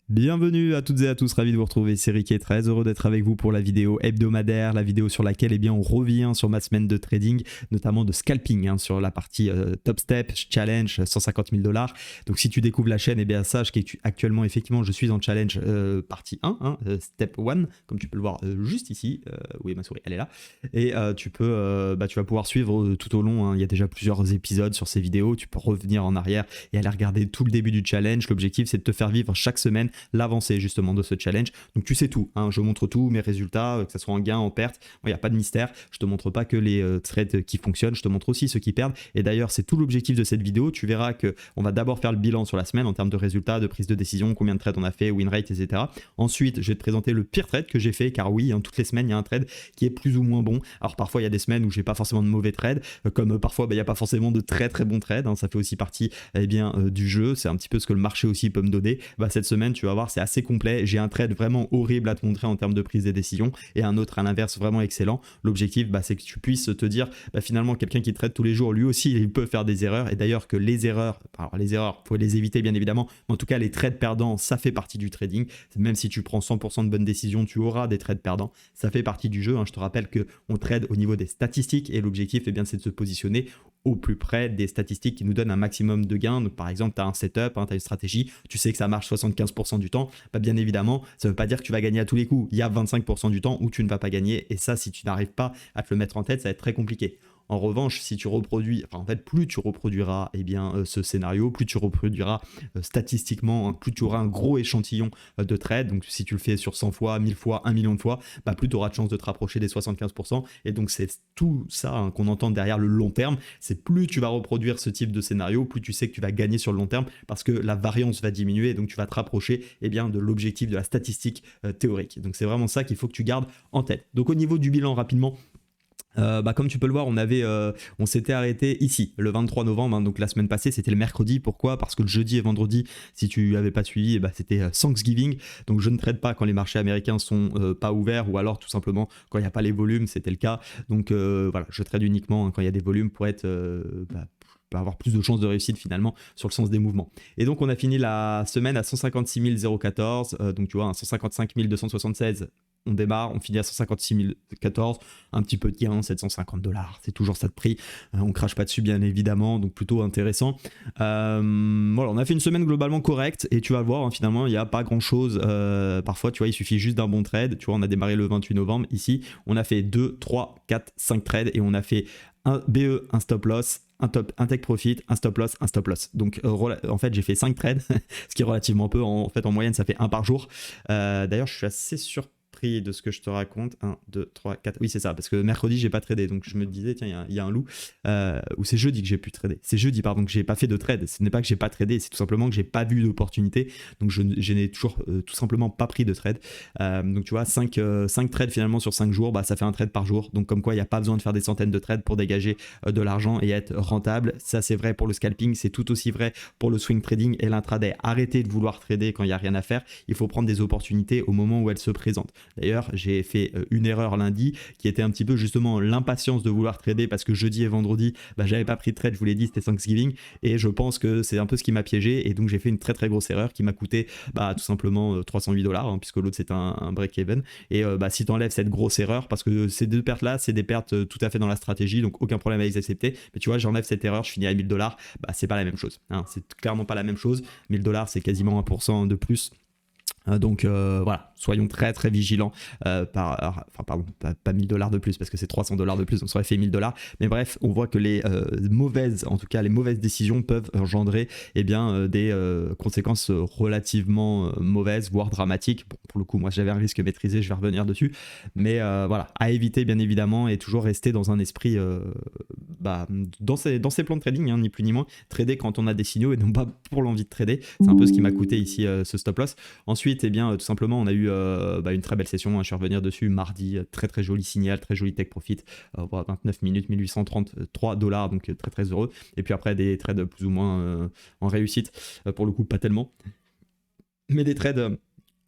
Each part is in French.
Bienvenue à toutes et à tous, ravi de vous retrouver, c'est Rick et très heureux d'être avec vous pour la vidéo hebdomadaire, la vidéo sur laquelle on revient sur ma semaine de trading, notamment de scalping, sur la partie Top Step, Challenge, 150 000 $. Donc si tu découvres la chaîne, sache qu'actuellement effectivement je suis en Challenge partie 1, Step 1, comme tu peux le voir juste ici, où est ma souris, elle est là, et tu vas pouvoir suivre tout au long, il y a déjà plusieurs épisodes sur ces vidéos, tu peux revenir en arrière et aller regarder tout le début du challenge. L'objectif c'est de te faire vivre chaque semaine l'avancée justement de ce challenge. Donc tu sais tout, je montre tout, mes résultats, que ce soit en gain, en perte, il n'y a pas de mystère, je te montre pas que les trades qui fonctionnent, je te montre aussi ceux qui perdent. Et d'ailleurs c'est tout l'objectif de cette vidéo. Tu verras qu'on va d'abord faire le bilan sur la semaine en termes de résultats, de prise de décision, combien de trades on a fait, win rate, etc. Ensuite je vais te présenter le pire trade que j'ai fait, car oui, toutes les semaines il y a un trade qui est plus ou moins bon. Alors parfois il y a des semaines où j'ai pas forcément de mauvais trades, comme parfois il n'y a pas forcément de très très bons trades, ça fait aussi partie du jeu, c'est un petit peu ce que le marché aussi peut me donner. Cette semaine tu vas voir, c'est assez complet. J'ai un trade vraiment horrible à te montrer en termes de prise de décision et un autre à l'inverse vraiment excellent. L'objectif c'est que tu puisses te dire finalement quelqu'un qui trade tous les jours, lui aussi il peut faire des erreurs, et d'ailleurs que les erreurs, faut les éviter bien évidemment, mais en tout cas les trades perdants ça fait partie du trading. Même si tu prends 100% de bonnes décisions, tu auras des trades perdants, ça fait partie du jeu. Je te rappelle qu'on trade au niveau des statistiques et l'objectif c'est de se positionner au plus près des statistiques qui nous donnent un maximum de gains. Donc par exemple tu as un setup, tu as une stratégie, tu sais que ça marche 75% du temps, bien évidemment ça ne veut pas dire que tu vas gagner à tous les coups. Il y a 25% du temps où tu ne vas pas gagner, et ça si tu n'arrives pas à te le mettre en tête, ça va être très compliqué. En revanche, si tu reproduis, plus tu reproduiras ce scénario, plus tu reproduiras statistiquement, plus tu auras un gros échantillon de trades. Donc si tu le fais sur 100 fois, 1000 fois, 1 million de fois, plus tu auras de chances de te rapprocher des 75%. Et donc c'est tout ça qu'on entend derrière le long terme. C'est plus tu vas reproduire ce type de scénario, plus tu sais que tu vas gagner sur le long terme, parce que la variance va diminuer, et donc tu vas te rapprocher de l'objectif de la statistique théorique. Donc c'est vraiment ça qu'il faut que tu gardes en tête. Donc au niveau du bilan rapidement, comme tu peux le voir, on s'était arrêté ici le 23 novembre, donc la semaine passée c'était le mercredi. Pourquoi? Parce que le jeudi et vendredi, si tu n'avais pas suivi, c'était Thanksgiving, donc je ne trade pas quand les marchés américains sont pas ouverts, ou alors tout simplement quand il n'y a pas les volumes, c'était le cas. Donc voilà, je trade uniquement quand il y a des volumes pour être avoir plus de chances de réussite finalement sur le sens des mouvements. Et donc on a fini la semaine à 156 014, donc tu vois, 155 276. On démarre, on finit à 156 014, un petit peu de gain, 750 $, c'est toujours ça de prix. On crache pas dessus bien évidemment, donc plutôt intéressant. Voilà, on a fait une semaine globalement correcte, et tu vas voir, finalement il n'y a pas grand chose. Parfois tu vois, il suffit juste d'un bon trade. Tu vois, on a démarré le 28 novembre, ici on a fait 2, 3, 4, 5 trades, et on a fait un BE, un stop loss, un take profit, un stop loss, un stop loss. Donc en fait j'ai fait 5 trades, ce qui est relativement peu. En moyenne ça fait un par jour. D'ailleurs je suis assez surpris de ce que je te raconte. 1, 2, 3, 4. Oui, c'est ça, parce que mercredi j'ai pas tradé, donc je me disais tiens, il y a un loup. Ou c'est jeudi que j'ai pu trader. C'est jeudi, pardon, que j'ai pas fait de trade. Ce n'est pas que j'ai pas tradé, c'est tout simplement que j'ai pas vu d'opportunité. Donc je n'ai toujours tout simplement pas pris de trade. Donc tu vois, 5 trades finalement sur 5 jours, ça fait un trade par jour. Donc comme quoi il n'y a pas besoin de faire des centaines de trades pour dégager de l'argent et être rentable. Ça c'est vrai pour le scalping, c'est tout aussi vrai pour le swing trading et l'intraday. Arrêtez de vouloir trader quand il n'y a rien à faire. Il faut prendre des opportunités au moment où elles se présentent. D'ailleurs, j'ai fait une erreur lundi qui était un petit peu justement l'impatience de vouloir trader, parce que jeudi et vendredi, j'avais pas pris de trade, je vous l'ai dit, c'était Thanksgiving, et je pense que c'est un peu ce qui m'a piégé, et donc j'ai fait une très très grosse erreur qui m'a coûté tout simplement 308 $, puisque l'autre c'est un break-even. Et si tu enlèves cette grosse erreur, parce que ces deux pertes là, c'est des pertes tout à fait dans la stratégie, donc aucun problème à les accepter, mais tu vois, j'enlève cette erreur, je finis à 1000 $, c'est pas la même chose, c'est clairement pas la même chose. 1000 $, c'est quasiment 1% de plus. Donc voilà, soyons très très vigilants. Pas 1000 $ de plus, parce que c'est 300 $ de plus, donc ça aurait fait 1000 $. Mais bref, on voit que les mauvaises décisions peuvent engendrer des conséquences relativement mauvaises, voire dramatiques. Bon, pour le coup, moi j'avais un risque maîtrisé, je vais revenir dessus. Mais voilà, à éviter bien évidemment, et toujours rester dans un esprit dans ses plans de trading, ni plus ni moins. Trader quand on a des signaux et non pas pour l'envie de trader. C'est un peu ce qui m'a coûté ici ce stop loss. Ensuite, tout simplement, on a eu une très belle session. Je vais revenir dessus mardi. Très très joli signal, très joli take profit. 29 minutes, 1833 $, donc très très heureux. Et puis après, des trades plus ou moins en réussite. Pour le coup, pas tellement. Mais des trades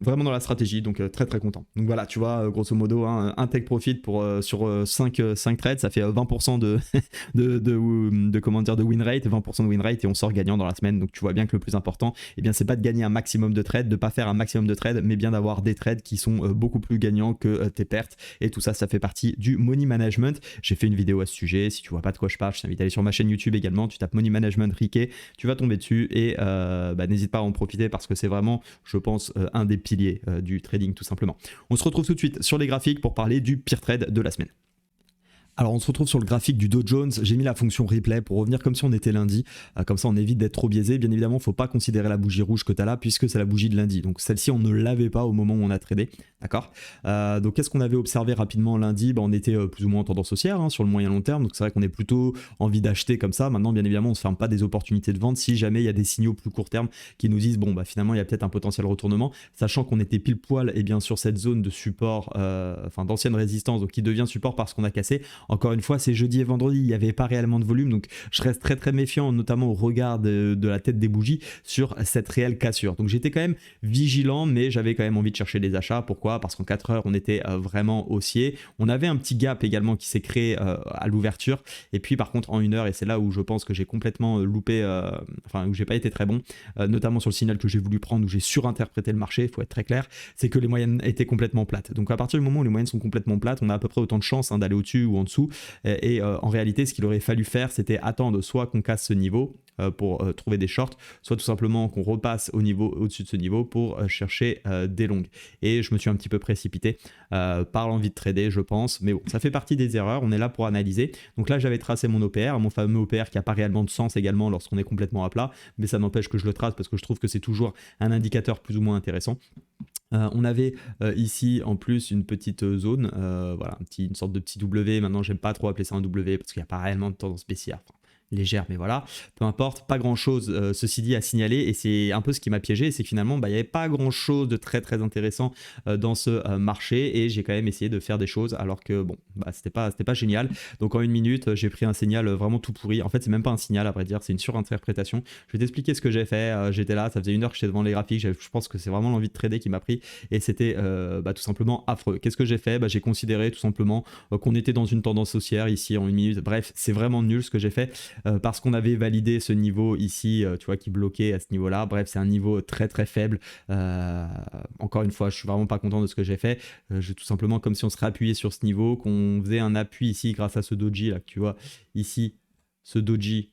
vraiment dans la stratégie, donc très très content. Donc voilà, tu vois, grosso modo, hein, un take profit pour, sur 5 trades, ça fait 20% comment dire, de win rate, 20% de win rate, et on sort gagnant dans la semaine. Donc tu vois bien que le plus important, eh bien, c'est pas de gagner un maximum de trades, de pas faire un maximum de trades, mais bien d'avoir des trades qui sont beaucoup plus gagnants que tes pertes. Et tout ça, ça fait partie du money management. J'ai fait une vidéo à ce sujet. Si tu vois pas de quoi je parle, je t'invite à aller sur ma chaîne YouTube également. Tu tapes money management Riquet, tu vas tomber dessus, et n'hésite pas à en profiter parce que c'est vraiment, je pense, un des piliers du trading tout simplement. On se retrouve tout de suite sur les graphiques pour parler du pire trade de la semaine. Alors on se retrouve sur le graphique du Dow Jones, j'ai mis la fonction replay pour revenir comme si on était lundi, comme ça on évite d'être trop biaisé. Bien évidemment, il ne faut pas considérer la bougie rouge que tu as là puisque c'est la bougie de lundi, donc celle-ci on ne l'avait pas au moment où on a tradé, d'accord. Donc qu'est-ce qu'on avait observé rapidement lundi? On était plus ou moins en tendance haussière sur le moyen long terme, donc c'est vrai qu'on est plutôt envie d'acheter comme ça. Maintenant bien évidemment on ne se ferme pas des opportunités de vente si jamais il y a des signaux plus court terme qui nous disent bon bah finalement il y a peut-être un potentiel retournement, sachant qu'on était pile poil et bien sur cette zone de support, enfin d'ancienne résistance, donc qui devient support parce qu'on a cassé. Encore une fois, c'est jeudi et vendredi, il n'y avait pas réellement de volume, donc je reste très très méfiant, notamment au regard de la tête des bougies, sur cette réelle cassure. Donc j'étais quand même vigilant, mais j'avais quand même envie de chercher des achats. Pourquoi? Parce qu'en 4 heures, on était vraiment haussier. On avait un petit gap également qui s'est créé à l'ouverture, et puis par contre en 1 heure, et c'est là où je pense que j'ai complètement loupé, enfin où j'ai pas été très bon, notamment sur le signal que j'ai voulu prendre, où j'ai surinterprété le marché, il faut être très clair, c'est que les moyennes étaient complètement plates. Donc à partir du moment où les moyennes sont complètement plates, on a à peu près autant de chances d'aller au-dessus ou en dessous. Et en réalité, ce qu'il aurait fallu faire, c'était attendre soit qu'on casse ce niveau pour trouver des shorts, soit tout simplement qu'on repasse au-dessus de ce niveau pour chercher des longues. Et je me suis un petit peu précipité par l'envie de trader, je pense. Mais bon, ça fait partie des erreurs, on est là pour analyser. Donc là, j'avais tracé mon OPR, mon fameux OPR qui n'a pas réellement de sens également lorsqu'on est complètement à plat, mais ça n'empêche que je le trace parce que je trouve que c'est toujours un indicateur plus ou moins intéressant. On avait ici en plus une petite zone, voilà, une sorte de petit W. Maintenant, j'aime pas trop appeler ça un W parce qu'il n'y a pas réellement de tendance baissière. Enfin, légère, mais voilà, peu importe, pas grand chose ceci dit à signaler, et c'est un peu ce qui m'a piégé, c'est que finalement il n'y avait pas grand chose de très très intéressant dans ce marché, et j'ai quand même essayé de faire des choses alors que bon, bah, c'était pas génial. Donc en 1 minute j'ai pris un signal vraiment tout pourri. En fait c'est même pas un signal à vrai dire, c'est une surinterprétation. Je vais t'expliquer ce que j'ai fait. J'étais là, ça faisait 1 heure que j'étais devant les graphiques, je pense que c'est vraiment l'envie de trader qui m'a pris, et c'était tout simplement affreux. Qu'est-ce que j'ai fait? J'ai considéré tout simplement qu'on était dans une tendance haussière ici en 1 minute. Bref, c'est vraiment nul ce que j'ai fait. Parce qu'on avait validé ce niveau ici, tu vois, qui bloquait à ce niveau-là. Bref, c'est un niveau très très faible. Encore une fois, je suis vraiment pas content de ce que j'ai fait. Tout simplement comme si on serait appuyé sur ce niveau, qu'on faisait un appui ici grâce à ce doji là, que tu vois ici, ce doji.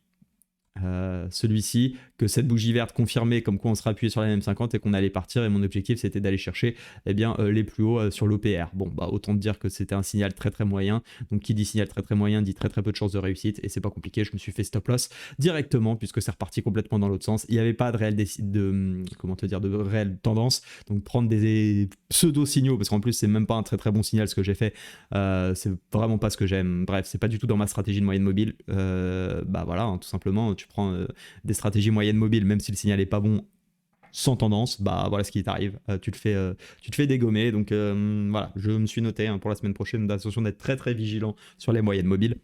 Celui-ci, que cette bougie verte confirmait comme quoi on sera appuyé sur la M50 et qu'on allait partir, et mon objectif c'était d'aller chercher les plus hauts sur l'OPR. Bon bah autant te dire que c'était un signal très très moyen, donc qui dit signal très très moyen dit très très peu de chances de réussite, et c'est pas compliqué, je me suis fait stop loss directement puisque c'est reparti complètement dans l'autre sens. Il n'y avait pas de réelle tendance, donc prendre des pseudo signaux, parce qu'en plus c'est même pas un très très bon signal ce que j'ai fait, c'est vraiment pas ce que j'aime. Bref, c'est pas du tout dans ma stratégie de moyenne mobile. Voilà, tout simplement tu prends des stratégies moyennes mobiles, même si le signal est pas bon sans tendance, voilà ce qui t'arrive, tu te fais dégommer. Donc voilà, je me suis noté pour la semaine prochaine d'attention d'être très très vigilant sur les moyennes mobiles.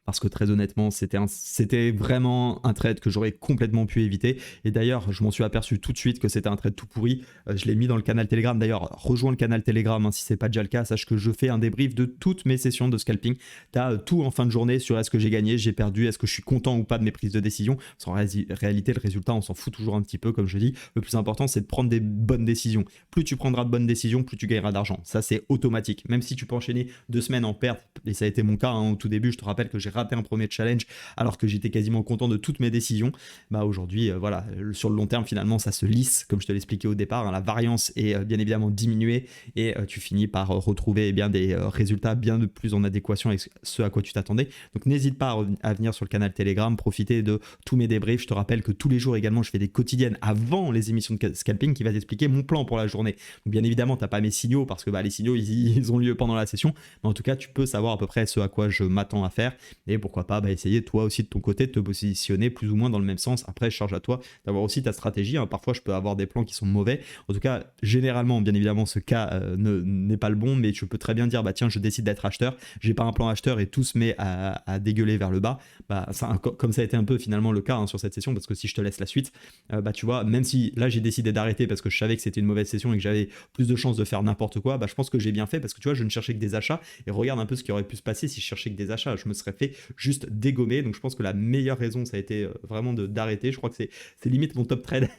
Parce que très honnêtement, c'était vraiment un trade que j'aurais complètement pu éviter. Et d'ailleurs, je m'en suis aperçu tout de suite que c'était un trade tout pourri. Je l'ai mis dans le canal Telegram. D'ailleurs, rejoins le canal Telegram si ce n'est pas déjà le cas. Sache que je fais un débrief de toutes mes sessions de scalping. Tu as tout en fin de journée sur est-ce que j'ai gagné, j'ai perdu, est-ce que je suis content ou pas de mes prises de décision. En réalité, le résultat, on s'en fout toujours un petit peu, comme je dis. Le plus important, c'est de prendre des bonnes décisions. Plus tu prendras de bonnes décisions, plus tu gagneras d'argent. Ça, c'est automatique. Même si tu peux enchaîner 2 semaines en perte, et ça a été mon cas au tout début, je te rappelle que j'ai raté un premier challenge alors que j'étais quasiment content de toutes mes décisions. Aujourd'hui, voilà, sur le long terme, finalement, ça se lisse, comme je te l'expliquais au départ. La variance est bien évidemment diminuée, et tu finis par retrouver des résultats bien de plus en adéquation avec ce à quoi tu t'attendais. Donc n'hésite pas à venir sur le canal Telegram, profiter de tous mes débriefs. Je te rappelle que tous les jours également, je fais des quotidiennes avant les émissions de scalping qui va t'expliquer mon plan pour la journée. Donc, bien évidemment, tu n'as pas mes signaux parce que les signaux, ils ont lieu pendant la session. Mais en tout cas, tu peux savoir à peu près ce à quoi je m'attends à faire. et pourquoi pas essayer toi aussi de ton côté de te positionner plus ou moins dans le même sens. Après, charge à toi d'avoir aussi ta stratégie, hein. Parfois je peux avoir des plans qui sont mauvais, en tout cas généralement bien évidemment ce cas n'est pas le bon, mais je peux très bien dire bah tiens je décide d'être acheteur, j'ai pas un plan acheteur et tout se met à dégueuler vers le bas, bah ça, comme ça a été un peu finalement le cas hein, sur cette session, parce que si je te laisse la suite, bah tu vois, même si là j'ai décidé d'arrêter parce que je savais que c'était une mauvaise session et que j'avais plus de chances de faire n'importe quoi, bah je pense que j'ai bien fait, parce que tu vois je ne cherchais que des achats, et regarde un peu ce qui aurait pu se passer si je cherchais que des achats, je me serais fait juste dégommer. Donc je pense que la meilleure raison ça a été vraiment d'arrêter. Je crois que c'est limite mon top trade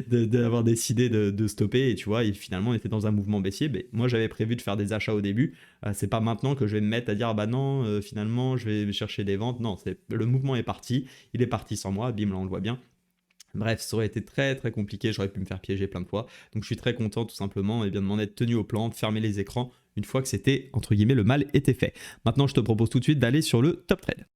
d'avoir décidé de stopper, et tu vois, et finalement on était dans un mouvement baissier. Mais moi j'avais prévu de faire des achats au début, c'est pas maintenant que je vais me mettre à dire ah bah non finalement je vais chercher des ventes. Non, le mouvement est parti, il est parti sans moi, bim, là on le voit bien. Bref, ça aurait été très très compliqué, j'aurais pu me faire piéger plein de fois. Donc je suis très content tout simplement et bien de m'en être tenu au plan, de fermer les écrans une fois que c'était, entre guillemets, le mal était fait. Maintenant, je te propose tout de suite d'aller sur le top trade.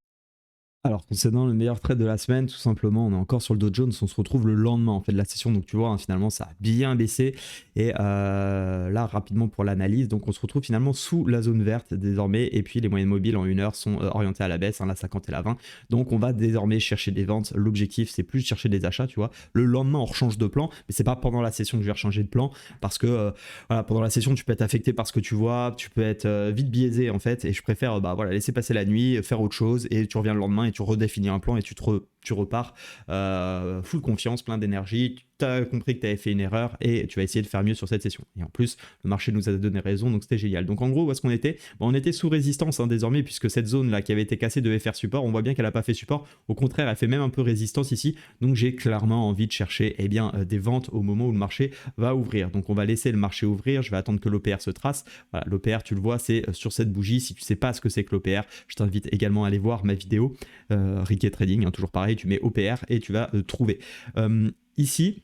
Alors, concernant le meilleur trade de la semaine, tout simplement, on est encore sur le Dow Jones, on se retrouve le lendemain en fait de la session, donc tu vois, hein, finalement, ça a bien baissé, et là, rapidement pour l'analyse, donc on se retrouve finalement sous la zone verte désormais, et puis les moyennes mobiles en 1 heure sont orientées à la baisse, hein, la 50 et la 20, donc on va désormais chercher des ventes. L'objectif, c'est plus de chercher des achats, tu vois. Le lendemain, on rechange de plan, mais c'est pas pendant la session que je vais rechanger de plan, parce que voilà, pendant la session, tu peux être affecté par ce que tu vois, tu peux être vite biaisé en fait, et je préfère bah, voilà, laisser passer la nuit, faire autre chose, et tu reviens le lendemain et tu redéfinis un plan et tu repars full confiance, plein d'énergie. Tu as compris que tu avais fait une erreur et tu vas essayer de faire mieux sur cette session. Et en plus, le marché nous a donné raison, donc c'était génial. Donc en gros, où est-ce qu'on était? On était sous résistance hein, désormais, puisque cette zone là qui avait été cassée devait faire support. On voit bien qu'elle n'a pas fait support. Au contraire, elle fait même un peu résistance ici. Donc j'ai clairement envie de chercher des ventes au moment où le marché va ouvrir. Donc on va laisser le marché ouvrir. Je vais attendre que l'OPR se trace. Voilà, l'OPR, tu le vois, c'est sur cette bougie. Si tu ne sais pas ce que c'est que l'OPR, je t'invite également à aller voir ma vidéo Riquet Trading, hein, toujours pareil, tu mets OPR et tu vas trouver. Ici,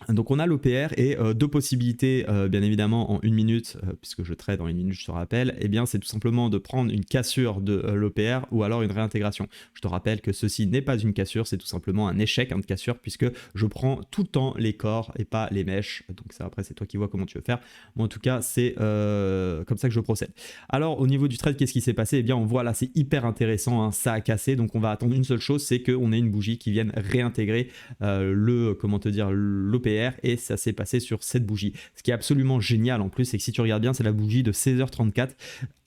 donc on a l'OPR et deux possibilités bien évidemment en 1 minute, puisque je trade en 1 minute je te rappelle, et bien c'est tout simplement de prendre une cassure de l'OPR ou alors une réintégration. Je te rappelle que ceci n'est pas une cassure, c'est tout simplement un échec hein, de cassure, puisque je prends tout le temps les corps et pas les mèches, donc ça après c'est toi qui vois comment tu veux faire. Moi en tout cas c'est comme ça que je procède. Alors au niveau du trade, qu'est-ce qui s'est passé? Eh bien on voit là, c'est hyper intéressant, hein, ça a cassé, donc on va attendre une seule chose, c'est qu'on ait une bougie qui vienne réintégrer l'OPR, et ça s'est passé sur cette bougie. Ce qui est absolument génial en plus, c'est que si tu regardes bien, c'est la bougie de 16h34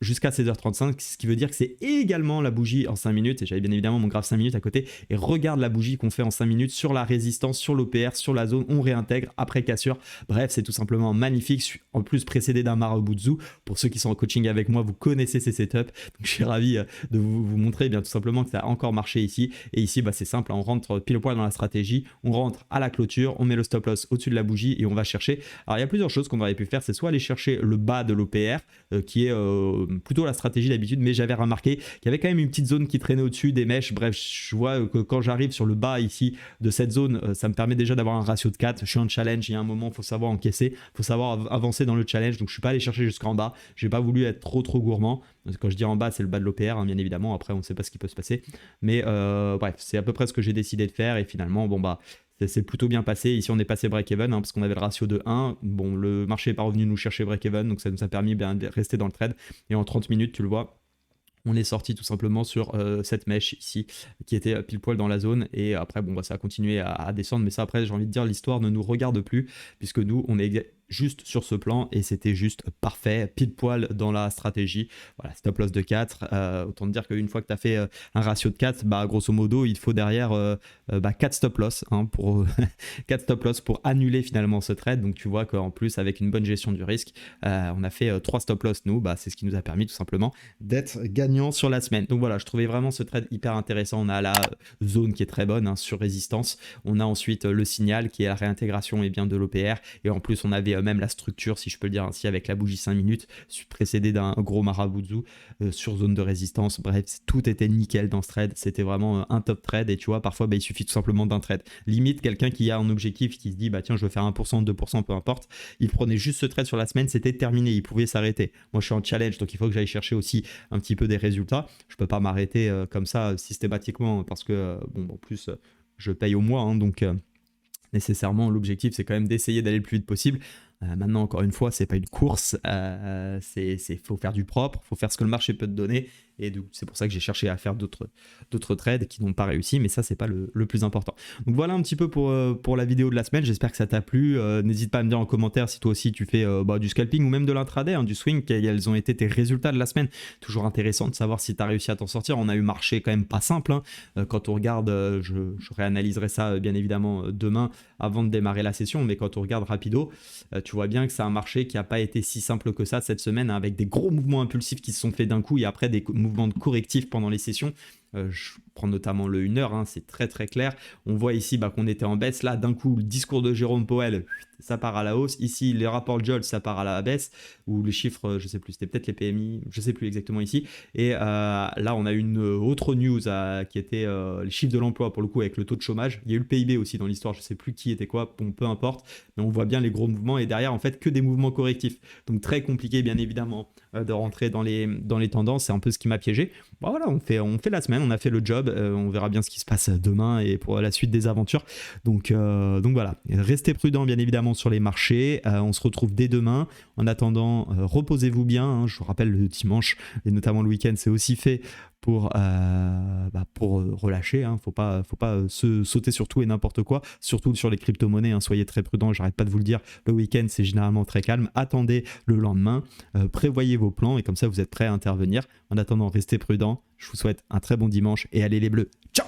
jusqu'à 16h35, ce qui veut dire que c'est également la bougie en 5 minutes, et j'avais bien évidemment mon graphe 5 minutes à côté, et regarde la bougie qu'on fait en 5 minutes sur la résistance, sur l'OPR, sur la zone, on réintègre après cassure. Bref, c'est tout simplement magnifique, en plus précédé d'un Marabutsu. Pour ceux qui sont en coaching avec moi, vous connaissez ces setups, donc je suis ravi de vous montrer bien tout simplement que ça a encore marché ici, et ici bah, c'est simple, on rentre pile poil dans la stratégie, on rentre à la clôture, on met le stop loss au-dessus de la bougie et on va chercher. Alors il y a plusieurs choses qu'on aurait pu faire, c'est soit aller chercher le bas de l'OPR qui est plutôt la stratégie d'habitude, mais j'avais remarqué qu'il y avait quand même une petite zone qui traînait au-dessus des mèches. Bref, je vois que quand j'arrive sur le bas ici de cette zone, ça me permet déjà d'avoir un ratio de 4. Je suis en challenge, il y a un moment, il faut savoir encaisser, il faut savoir avancer dans le challenge, donc je suis pas allé chercher jusqu'en bas, j'ai pas voulu être trop gourmand. Quand je dis en bas, c'est le bas de l'OPR, hein, bien évidemment, après on ne sait pas ce qui peut se passer, mais bref, c'est à peu près ce que j'ai décidé de faire, et finalement, bon bah, c'est plutôt bien passé. Ici, on est passé break-even hein, parce qu'on avait le ratio de 1. Bon, le marché n'est pas revenu nous chercher break-even, donc ça nous a permis de rester dans le trade. Et en 30 minutes, tu le vois, on est sorti tout simplement sur cette mèche ici qui était pile poil dans la zone, et après bon bah ça a continué à descendre, mais ça après j'ai envie de dire l'histoire ne nous regarde plus, puisque nous on est juste sur ce plan et c'était juste parfait, pile poil dans la stratégie. Voilà, stop loss de 4, autant te dire qu'une fois que tu as fait un ratio de 4, bah grosso modo il faut derrière 4 stop loss hein, pour 4 stop loss pour annuler finalement ce trade. Donc tu vois qu'en plus avec une bonne gestion du risque, on a fait 3 stop loss nous, bah, c'est ce qui nous a permis tout simplement d'être gagnant sur la semaine. Donc voilà, je trouvais vraiment ce trade hyper intéressant. On a la zone qui est très bonne hein, sur résistance, on a ensuite le signal qui est la réintégration et bien de l'OPR, et en plus on avait même la structure, si je peux le dire ainsi, avec la bougie 5 minutes précédée d'un gros Marabutsu sur zone de résistance. Bref, tout était nickel dans ce trade, c'était vraiment un top trade. Et tu vois, parfois bah, il suffit tout simplement d'un trade. Limite, quelqu'un qui a un objectif, qui se dit bah tiens je veux faire 1%, 2%, peu importe, il prenait juste ce trade sur la semaine, c'était terminé, il pouvait s'arrêter. Moi je suis en challenge, donc il faut que j'aille chercher aussi un petit peu des résultats. Je peux pas m'arrêter comme ça systématiquement, parce que bon en plus je paye au mois hein, donc nécessairement l'objectif c'est quand même d'essayer d'aller le plus vite possible. Maintenant encore une fois c'est pas une course, faut faire du propre, faut faire ce que le marché peut te donner, Et c'est pour ça que j'ai cherché à faire d'autres trades qui n'ont pas réussi, mais ça c'est pas le plus important. Donc voilà un petit peu pour la vidéo de la semaine, j'espère que ça t'a plu. N'hésite pas à me dire en commentaire si toi aussi tu fais du scalping ou même de l'intraday, du swing, quels ont été tes résultats de la semaine. Toujours intéressant de savoir si tu as réussi à t'en sortir. On a eu un marché quand même pas simple, quand on regarde, je réanalyserai ça bien évidemment demain avant de démarrer la session, mais quand on regarde rapido, tu vois bien que c'est un marché qui n'a pas été si simple que ça cette semaine, avec des gros mouvements impulsifs qui se sont faits d'un coup et après des mouvements de correctifs pendant les sessions. Je prends notamment le 1 heure, c'est très très clair. On voit ici qu'on était en baisse. Là, d'un coup, le discours de Jérôme Powell, ça part à la hausse. Ici, les rapports Jolt, ça part à la baisse. Ou les chiffres, je sais plus, c'était peut-être les PMI, je sais plus exactement ici. Et là, on a une autre news qui était les chiffres de l'emploi, pour le coup, avec le taux de chômage. Il y a eu le PIB aussi dans l'histoire, je sais plus qui était quoi, bon, peu importe. Mais on voit bien les gros mouvements et derrière, en fait, que des mouvements correctifs. Donc très compliqué, bien évidemment, de rentrer dans les tendances. C'est un peu ce qui m'a piégé. Bon, voilà, on fait la semaine, on a fait le job. On verra bien ce qui se passe demain et pour la suite des aventures. Donc voilà, restez prudents, bien évidemment, sur les marchés. On se retrouve dès demain. En attendant, reposez-vous bien. Je vous rappelle, le dimanche et notamment le week-end, c'est aussi fait pour relâcher. Faut pas se sauter sur tout et n'importe quoi, surtout sur les crypto-monnaies. Soyez très prudents, j'arrête pas de vous le dire. Le week-end, c'est généralement très calme. Attendez le lendemain, prévoyez vos plans et comme ça, vous êtes prêts à intervenir. En attendant, restez prudents. Je vous souhaite un très bon dimanche et allez les bleus. Ciao!